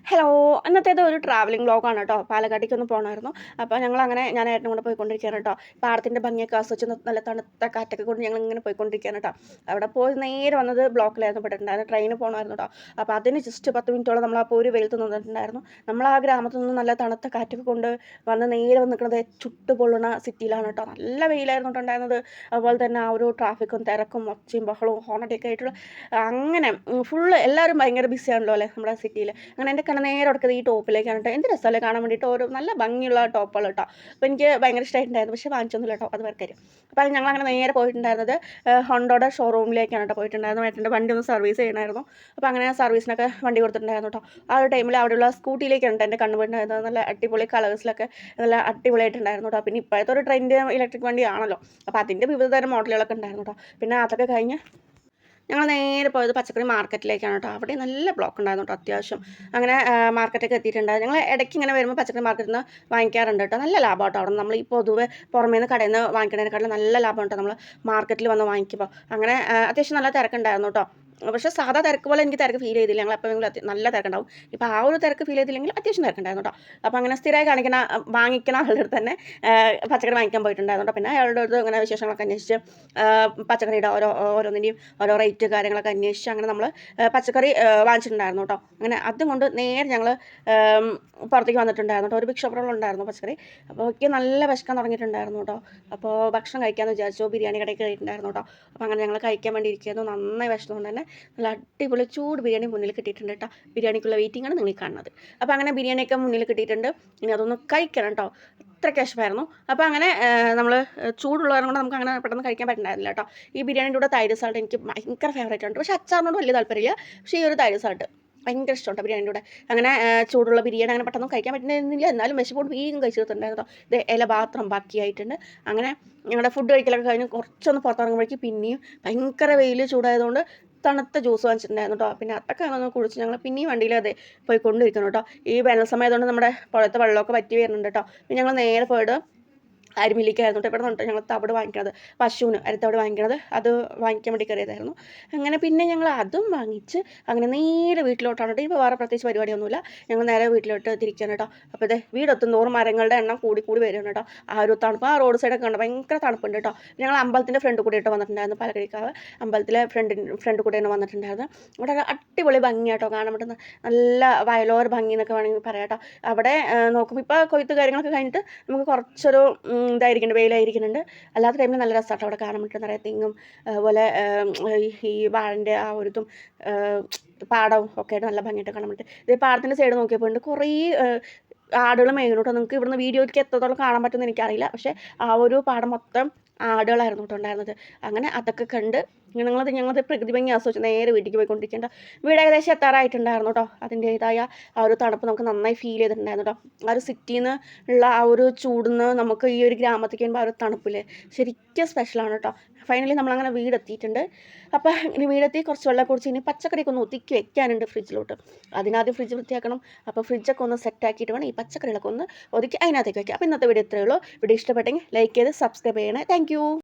Hello, ഇന്നത്തേത് ഒരു travelling വ്ളോഗാണ് കേട്ടോ. പാലക്കാട്ടേക്കൊന്ന് പോകണമായിരുന്നു. അപ്പോൾ ഞങ്ങളങ്ങനെ ഞാൻ ഏട്ടനും കൂടെ പോയിക്കൊണ്ടിരിക്കുകയാണ് കേട്ടോ. പാടത്തിൻ്റെ ഭംഗിയൊക്കെ ആസ്വദിച്ച് നല്ല തണുത്ത കാറ്റൊക്കെ കൊണ്ട് ഞങ്ങളിങ്ങനെ പോയിക്കൊണ്ടിരിക്കുകയാണ് കേട്ടോ. അവിടെ പോയി നേരെ വന്നത് ബ്ലോക്കിലായിരുന്നു പെട്ടിട്ടുണ്ടായിരുന്നു. ട്രെയിന് പോകണമായിരുന്നു കേട്ടോ. അപ്പോൾ അതിന് ജസ്റ്റ് 10 മിനിറ്റോളം നമ്മൾ ആ പോര് വെയിലത്ത് നിന്നിട്ടുണ്ടായിരുന്നു. നമ്മൾ ആ ഗ്രാമത്തിൽ നിന്ന് നല്ല തണുത്ത കാറ്റൊക്കെ കൊണ്ട് വന്ന് നേരെ വന്ന് നിൽക്കുന്നത് ചുട്ടു പൊള്ളുന്ന സിറ്റിയിലാണ് കേട്ടോ. നല്ല വെയിലായിരുന്നു കേട്ടോ ഉണ്ടായിരുന്നത്. അതുപോലെ തന്നെ ആ ഒരു ട്രാഫിക്കും തിരക്കും ഒച്ചയും ബഹളവും ഹോണടിയൊക്കെ ആയിട്ടുള്ള അങ്ങനെ ഫുള്ള് എല്ലാവരും ഭയങ്കര ബിസിയാണല്ലോ അല്ലേ നമ്മുടെ സിറ്റിയിൽ. അങ്ങനെ എൻ്റെ നേരെ കൊടുക്കുന്നത് ഈ ടോപ്പിലേക്കാണ് കേട്ടോ. എന്ത് രസമല്ലേ കാണാൻ വേണ്ടിയിട്ട്, ഓരോ നല്ല ഭംഗിയുള്ള ടോപ്പുകൾ കേട്ടോ. അപ്പോൾ എനിക്ക് ഭയങ്കര ഇഷ്ടമായിട്ടുണ്ടായിരുന്നു, പക്ഷേ വാങ്ങിച്ചൊന്നുമില്ല കേട്ടോ, അത് വേറെ കാര്യം. അപ്പോൾ ഞങ്ങളങ്ങനെ നേരെ പോയിട്ടുണ്ടായിരുന്നത് ഹോണ്ടോയുടെ ഷോറൂമിലേക്കാണ് കേട്ടോ പോയിട്ടുണ്ടായിരുന്നു. ഏട്ടൻ്റെ വണ്ടി ഒന്ന് സർവീസ് ചെയ്യണമായിരുന്നു. അപ്പോൾ അങ്ങനെ സർവീസിനൊക്കെ വണ്ടി കൊടുത്തിട്ടുണ്ടായിരുന്നു കേട്ടോ. ആ ഒരു ടൈമിൽ അവിടെയുള്ള സ്കൂട്ടിയിലേക്കാണ് എൻ്റെ കണ്ണു പോയിട്ടുണ്ടായിരുന്നത്. നല്ല അടിപൊളി കളേഴ്സിലൊക്കെ നല്ല അടിപൊളിയായിട്ടുണ്ടായിരുന്നു കേട്ടോ. പിന്നെ ഇപ്പോഴത്തെ ഒരു ട്രെൻഡ് ഇലക്ട്രിക് വണ്ടിയാണല്ലോ, അപ്പോൾ അതിൻ്റെ വിവിധ തരം മോഡലുകളൊക്കെ ഉണ്ടായിരുന്നു കേട്ടോ. പിന്നെ അതൊക്കെ കഴിഞ്ഞ് ഞങ്ങൾ നേരെ പോയത് പച്ചക്കറി മാർക്കറ്റിലേക്കാണ് കേട്ടോ. അവിടെ നല്ല ബ്ലോക്ക് ഉണ്ടായിരുന്നു കേട്ടോ അത്യാവശ്യം. അങ്ങനെ മാർക്കറ്റൊക്കെ എത്തിയിട്ടുണ്ടായിരുന്നു. ഞങ്ങൾ ഇടയ്ക്ക് ഇങ്ങനെ വരുമ്പോൾ പച്ചക്കറി മാർക്കറ്റിൽ നിന്ന് വാങ്ങിക്കാറുണ്ട് കേട്ടോ. നല്ല ലാഭം കേട്ടോ അവിടെ. നമ്മൾ ഈ പൊതുവെ പുറമേ നിന്ന് കടയിൽ നിന്ന് വാങ്ങിക്കുന്നതിനെക്കാളും നല്ല ലാഭം കേട്ടോ നമ്മൾ മാർക്കറ്റിൽ വന്ന് വാങ്ങിക്കുമ്പോൾ. അങ്ങനെ അത്യാവശ്യം നല്ല തിരക്കുണ്ടായിരുന്നു കേട്ടോ. പക്ഷേ സാധാ തിരക്ക് പോലെ എനിക്ക് തിരക്ക് ഫീൽ ചെയ്തില്ല. ഞങ്ങൾ എപ്പോഴെങ്കിലും നല്ല തിരക്കുണ്ടാവും. ഇപ്പോൾ ആ ഒരു തിരക്ക് ഫീൽ ചെയ്തില്ലെങ്കിൽ അത്യാവശ്യം തിരക്കുണ്ടായിരുന്നു കേട്ടോ. അപ്പോൾ അങ്ങനെ സ്ഥിരമായി വാങ്ങിക്കുന്ന ആളുടെ അടുത്ത് തന്നെ പച്ചക്കറി വാങ്ങിക്കാൻ പോയിട്ടുണ്ടായിരുന്നു കേട്ടോ. പിന്നെ അയാളുടെ അടുത്ത് ഇങ്ങനെ വിശേഷങ്ങളൊക്കെ അന്വേഷിച്ച് പച്ചക്കറിയുടെ ഓരോന്നിൻ്റെയും ഓരോ റേറ്റ് കാര്യങ്ങളൊക്കെ അന്വേഷിച്ച് അങ്ങനെ നമ്മൾ പച്ചക്കറി വാങ്ങിച്ചിട്ടുണ്ടായിരുന്നു കേട്ടോ. അങ്ങനെ അതുകൊണ്ട് നേരെ ഞങ്ങൾ പുറത്തേക്ക് വന്നിട്ടുണ്ടായിരുന്നു കേട്ടോ. ഒരു ബിഗ് ഷോപ്പറുകൾ ഉണ്ടായിരുന്നു പച്ചക്കറി. അപ്പോൾ എനിക്ക് നല്ല വിശക്കാൻ തുടങ്ങിയിട്ടുണ്ടായിരുന്നു കേട്ടോ. അപ്പോൾ ഭക്ഷണം കഴിക്കാമെന്ന് വിചാരിച്ചു. ബിരിയാണി കടയിൽ കയറിയിട്ടുണ്ടായിരുന്നു കേട്ടോ. അപ്പോൾ അങ്ങനെ ഞങ്ങൾ കഴിക്കാൻ വേണ്ടി ഇരിക്കുന്നു. നന്നായി വിശന്നുകൊണ്ട് തന്നെ നല്ല അടിപൊളി ചൂട് ബിരിയാണി മുന്നിൽ കിട്ടിയിട്ടുണ്ട് കേട്ടോ. ബിരിയാണിക്കുള്ള വെയിറ്റിംഗ് ആണ് നിങ്ങൾ കാണുന്നത്. അപ്പോൾ അങ്ങനെ ബിരിയാണിയൊക്കെ മുന്നിൽ കിട്ടിയിട്ടുണ്ട്. ഇനി അതൊന്ന് കഴിക്കണം കേട്ടോ. അത്രയ്ക്ക് വിശപ്പായിരുന്നു. അപ്പോൾ അങ്ങനെ നമ്മൾ ചൂടുള്ളത് കൊണ്ട് നമുക്ക് അങ്ങനെ പെട്ടെന്ന് കഴിക്കാൻ പറ്റുന്നുണ്ടായിരുന്നില്ല കേട്ടോ. ഈ ബിരിയാണിയുടെ കൂടെ തൈര് സാൾട്ട് എനിക്ക് ഭയങ്കര ഫേവറേറ്റ് ആണ്. പക്ഷേ അച്ചാറിനോട് വലിയ താല്പര്യമില്ല. പക്ഷേ ഈ ഒരു തൈര് സാൾട്ട് ഭയങ്കര ഇഷ്ടമുണ്ട് ബിരിയാണിയുടെ കൂടെ. അങ്ങനെ ചൂടുള്ള ബിരിയാണി അങ്ങനെ പെട്ടെന്ന് കഴിക്കാൻ പറ്റുന്നില്ല. എന്നാലും വിശപ്പോട് വീണ്ടും കഴിച്ചു തീർത്തിട്ടുണ്ടായിരുന്നു കേട്ടോ. ഇത് ഇല മാത്രം ബാക്കിയായിട്ടുണ്ട്. അങ്ങനെ ഞങ്ങളുടെ ഫുഡ് കഴിക്കലൊക്കെ കഴിഞ്ഞ് കുറച്ചൊന്ന് പുറത്തിറങ്ങുമ്പോഴേക്കും പിന്നെയും ഭയങ്കര വെയിൽ ചൂടായതുകൊണ്ട് തണുത്ത ജ്യൂസ് വാങ്ങിച്ചിട്ടുണ്ടായിരുന്നു കേട്ടോ. പിന്നെ അതൊക്കെ ഒന്ന് കുടിച്ച് ഞങ്ങൾ പിന്നെയും വണ്ടിയിൽ അതെ പോയി കൊണ്ടിരിക്കുന്നു കേട്ടോ. ഈ വേനൽ സമയത്തുകൊണ്ട് നമ്മുടെ പുഴത്തെ വെള്ളമൊക്കെ പറ്റി വരുന്നുണ്ട് കേട്ടോ. പിന്നെ ഞങ്ങൾ നേരെ പോയിട്ട് അരിമില്ലിക്കായിരുന്നു കേട്ടോ. ഇവിടെ നിന്നിട്ട് ഞങ്ങൾ തവിട് വാങ്ങിക്കണത്, പശുവിന് അരിത്തവിട് വാങ്ങിക്കണത്, അത് വാങ്ങിക്കാൻ വേണ്ടി കയറിയതായിരുന്നു. അങ്ങനെ പിന്നെ ഞങ്ങൾ അതും വാങ്ങിച്ച് അങ്ങനെ നേരെ വീട്ടിലോട്ടാണ് കേട്ടോ. ഇപ്പോൾ വേറെ പ്രത്യേകിച്ച് പരിപാടിയൊന്നുമില്ല. ഞങ്ങൾ നേരെ വീട്ടിലോട്ട് തിരിക്കുകയാണ് കേട്ടോ. അപ്പോൾ ഇതേ വീടെത്തും തോറും മരങ്ങളുടെ എണ്ണം കൂടി വരികയാണ് കേട്ടോ. ആ ഒരു തണുപ്പ്, ആ റോഡ് സൈഡൊക്കെ ഉണ്ട്, ഭയങ്കര തണുപ്പുണ്ട് കേട്ടോ. ഞങ്ങൾ അമ്പലത്തിൻ്റെ ഫ്രണ്ട് കൂടിയിട്ട് വന്നിട്ടുണ്ടായിരുന്നു. പാലക്കടിക്കാവ് അമ്പലത്തിലെ ഫ്രണ്ട് കൂടെയാണ് വന്നിട്ടുണ്ടായിരുന്നു. ഇവിടെ അടിപൊളി ഭംഗിയാട്ടോ കാണാൻ പറ്റുന്ന, നല്ല വയലോര ഭംഗി എന്നൊക്കെ വേണമെങ്കിൽ പറയാം കേട്ടോ. അവിടെ നോക്കുമ്പോൾ ഇപ്പോൾ കൊയ്ത്ത് കാര്യങ്ങളൊക്കെ കഴിഞ്ഞിട്ട് നമുക്ക് കുറച്ചൊരു ഇതായിരിക്കുന്നുണ്ട്, വെയിലായിരിക്കുന്നുണ്ട്. അല്ലാത്ത ടൈമിൽ നല്ല രസമാട്ടോ അവിടെ കാണാൻ പറ്റും. നിറയെ തെങ്ങും അതുപോലെ ഈ വാഴൻ്റെ ആ ഒരു ഇതും പാടവും ഒക്കെ ആയിട്ട് നല്ല ഭംഗിയായിട്ട് കാണാൻ പറ്റും. ഇത് പാടത്തിൻ്റെ സൈഡ് നോക്കിയപ്പോൾ ഉണ്ട് കുറേ ആടുകൾ മേയുന്നു കേട്ടോ. നിങ്ങൾക്ക് ഇവിടുന്ന് വീഡിയോയ്ക്ക് എത്രത്തോളം കാണാൻ പറ്റുമെന്ന് എനിക്കറിയില്ല. പക്ഷേ ആ ഒരു പാടം മൊത്തം ആടുകളായിരുന്നു കേട്ടോ ഉണ്ടായിരുന്നത്. അങ്ങനെ അതൊക്കെ കണ്ട് ഞങ്ങളത് പ്രകൃതി ഭംഗി ആസ്വദിച്ച് നേരെ വീട്ടിലേക്ക് പോയിക്കൊണ്ടിരിക്കേണ്ട. വീട് ഏകദേശം എത്താറായിട്ടുണ്ടായിരുന്നു കേട്ടോ. അതിൻ്റേതായ ആ ഒരു തണുപ്പ് നമുക്ക് നന്നായി ഫീൽ ചെയ്തിട്ടുണ്ടായിരുന്നു കേട്ടോ. ആ ഒരു സിറ്റിയിൽ നിന്ന് ഉള്ള ആ ഒരു ചൂടിന്ന് നമുക്ക് ഈ ഒരു ഗ്രാമത്തേക്ക് വരുമ്പോൾ ആ ഒരു തണുപ്പില്ലേ ശരിക്കും സ്പെഷ്യലാണ് കേട്ടോ. ഫൈനലി നമ്മളങ്ങനെ വീടെത്തിയിട്ടുണ്ട്. അപ്പോൾ ഇനി വീടെത്തി കുറച്ച് വെള്ളം കുടിച്ച് ഇനി പച്ചക്കറിയൊക്കെ ഒന്ന് ഒതുക്കി വെക്കാനുണ്ട് ഫ്രിഡ്ജിലോട്ട്. അതിനാദ്യം ഫ്രിഡ്ജ് വൃത്തിയാക്കണം. അപ്പോൾ ഫ്രിഡ്ജൊക്കെ ഒന്ന് സെറ്റാക്കിയിട്ട് വേണം ഈ പച്ചക്കറികളൊക്കെ ഒന്ന് ഒതുക്കി അതിനകത്തേക്ക് വയ്ക്കാം. അപ്പോൾ ഇന്നത്തെ വീഡിയോ ഇത്രയേ ഉള്ളൂ. വീഡിയോ ഇഷ്ടപ്പെട്ടെങ്കിൽ ലൈക്ക് ചെയ്ത് സബ്സ്ക്രൈബ് ചെയ്യണേ. താങ്ക്